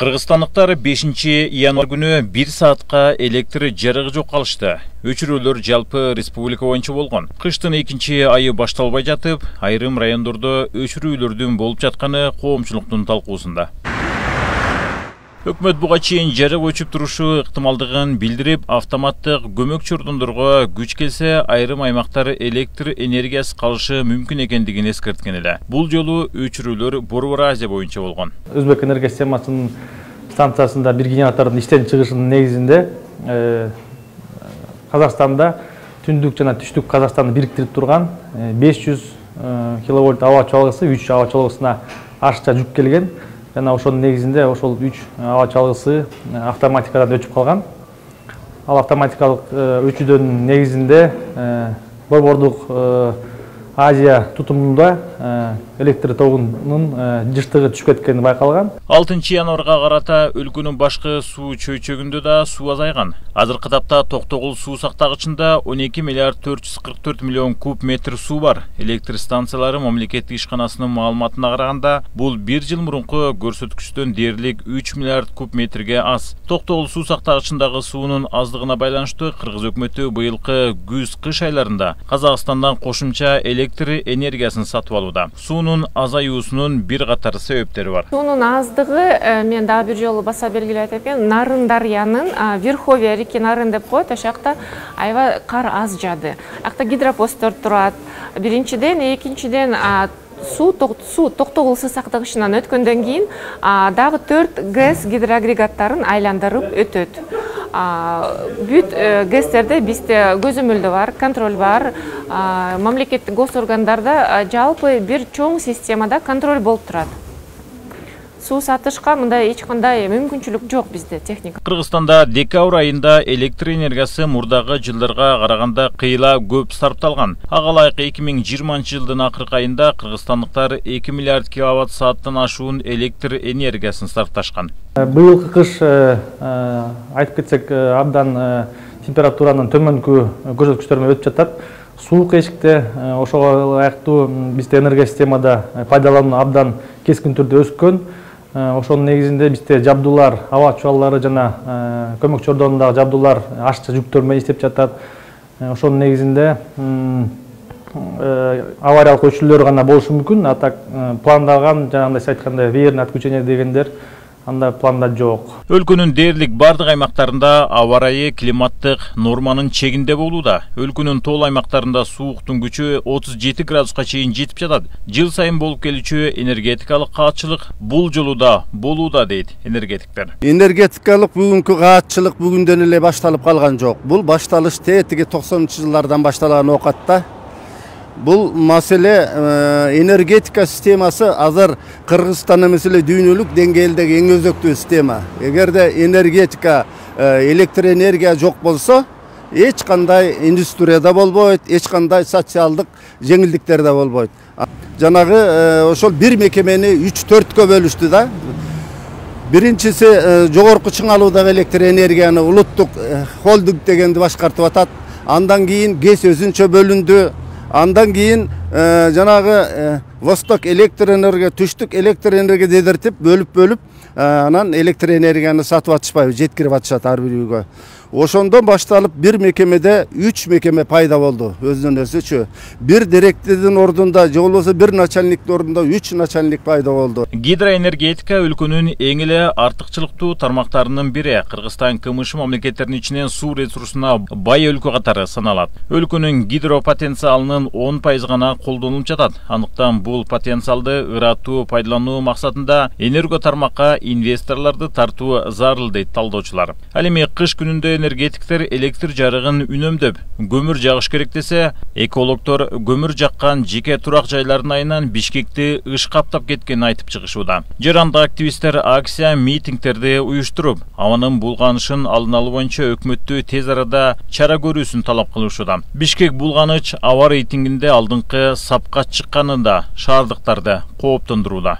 Кыргызстандыктар 5-январ күнү 1 саатка электр жарыгы жок калышты. Өчүрүүлөр жалпы республика боюнча болгон. Кыштын 2 айы башталбай жатып, айрым райондордо өчүрүүлөрдүн болуп жатканы коомчулуктун талкуусунда. Өкмөт буга чейин жарык өчүп турушу ыктымалдыгын билдирип, автоматтык көмөк чордондорго күч келсе, айрым аймактар электр энергиясы калышы мүмкүн экендигин эскерткен эле. Бул жолу өчүрүүлөр Борбор Азия боюнча болгон. Өзбек энергия системасынын станциясында бир генератордун иштен чыгышынын негизинде Казакстанда түндүк жана түштүк Казакстанды бириктирип турган 500 киловольт аба чалгысы 3 аба чалгысына ашыкча жүк келген. Жана ошонун негизинде ошол 3 аба чалгысы автоматикадан өчүп калган. Ал автоматикалык өчүүдөн негизинде Борбордук Азия тутумунда электр тогунун жыштыгы түшүп кеткени байкалган. 6 январга карата өлкөнүн башкы суу чөйчөгүндө да суу азайган. Азыркы тапта Токтогул суу сактагычында 12 миллиард 444 миллион куб метр суу бар. Электр станциялары мамлекеттик ишканасынын маалыматына караганда, бул 1 жыл мурунку көрсөткүчтөн дээрлик 3 миллиард куб метрге аз. Токтогул суу сактагычындагы суунун аздыгына байланыштуу Кыргыз өкмөтү быйылкы күз-кыш айларында Казакстандан кошумча электр энергиясын сатып алууда. Суунун азаюусунун бир катар себептери бар. Суунун аздыгы, мен дагы бир жолу баса белгилеп айтайын, Нарын дарыянын Верховья реки Нарын деп коет, ошакта аябай кар аз жады. Акта гидропосттор турат. Биринчиден, экинчиден суу Токтогул суу сактагычынан өткөндөн кийин дагы 4 ГЭС гидроагрегаттарын айландырып өтөт. Бүт ГЭСтерде бизде көзөмөлдө бар, контроль бар. Мамлекеттик госоргандарда жалпы бир чоң системада контроль болуп турат. Суу сатышка мындай эч кандай мүмкүнчүлүк жок бизде техника. Кыргызстанда декабрь айында электр энергиясы мурдагы жылдарга караганда кыйла көп сарпталган. Ага ылайык 2020 жылдын акыркы айында кыргызстандыктар 2 миллиард киловатт сааттан ашуун электр энергиясын сарпташкан. Быйылкы кыш айтып кетсек абдан температуранын төмөнкү көрсөткүчтөр менен өтүп жатат. Суук эшикте ошого ылайыктуу бизде энергия системада пайдалануу абдан кескин түрдө өскөн. Ошонун негизинде бизде жабдуулар, аба чуаллары жана көмөк чордонундагы жабдуулар ашыкча жүктөр менен иштеп жатат. Ошонун негизинде авариялык өчүрүүлөр гана болушу мүмкүн. А так пландалган, жанагындай сиз айткандай веерное отключение дегендер анда планда жок. Өлкөнүн дээрлик бардык аймактарында аба ырайы климаттык норманын чегинде болууда. Өлкөнүн тол аймактарында сууктун күчү 37 градуска чейин жетип жатат. Жыл сайын болуп келүүчү энергетикалык каатчылык бул жолу да болууда дейт энергетиктер. Энергетикалык бүгүнкү каатчылык бүгүндөн эле башталып калган жок. Бул башталыш тетиги 90-жылдардан башталган окатта. Бул маселе энергетика системасы азыр Кыргызстан эмес эле дүйнөлүк деңгээлдеги эң өзөктүү система. Эгерде энергетика, электр энергия жок болсо, эч кандай индустрия да болбойт, эч кандай социалдык жеңилдиктер да болбойт. Жанагы ошол бир мекемени 3-4кө бөлүштү да. Биринчиси жогорку чыңалуудагы электр энергияны улуттук холдинг дегенди башкартып атат. Андан кийин ГЭС өзүнчө бөлүндү. Андан кийин жанагы Восток электр энергия, түштүк электр энергия дедертип бөлүп анан электр энергияны сатып атышпайбы, жеткирип атышат ар бир үйгө. Ошондон башталып бир мекемеде 3 мекеме пайда болду өзүнөн өзүчү. Бир директордун ордунда же болбосо бир начальниктин ордунда 3 начальник пайда болду. Гидроэнергетика өлкөнүн эң эле артыкчылыктуу тармактарынын бири. Кыргызстан КМШ мамлекеттеринин ичинен суу ресурсуна бай өлкө катары саналат. Өлкөнүн гидропотенциалынын 10% гана колдонулуп жатат. Андыктан бул потенциалды ыраттуу пайдалануу максатында энерго тармакка инвесторлорду тартуу зарыл дейт талдоочулар. Ал эми кыш күнүндө энергетиктер электр жарыгын үнөмдөп, көмүр жагыш керек десе, экологдор көмүр жаккан жеке турак жайлардын айынан Бишкекти ыш каптап кеткенин айтып чыгышууда. Жарандык активисттер акция, митингтерди уюштуруп, абанын булганышын алдын алуу боюнча өкмөттү тез арада чара көрүүсүн талап кылышууда. Бишкек булганыч аба рейтингинде алдыңкы сапка чыкканында шаардыктарды кооптондурууда.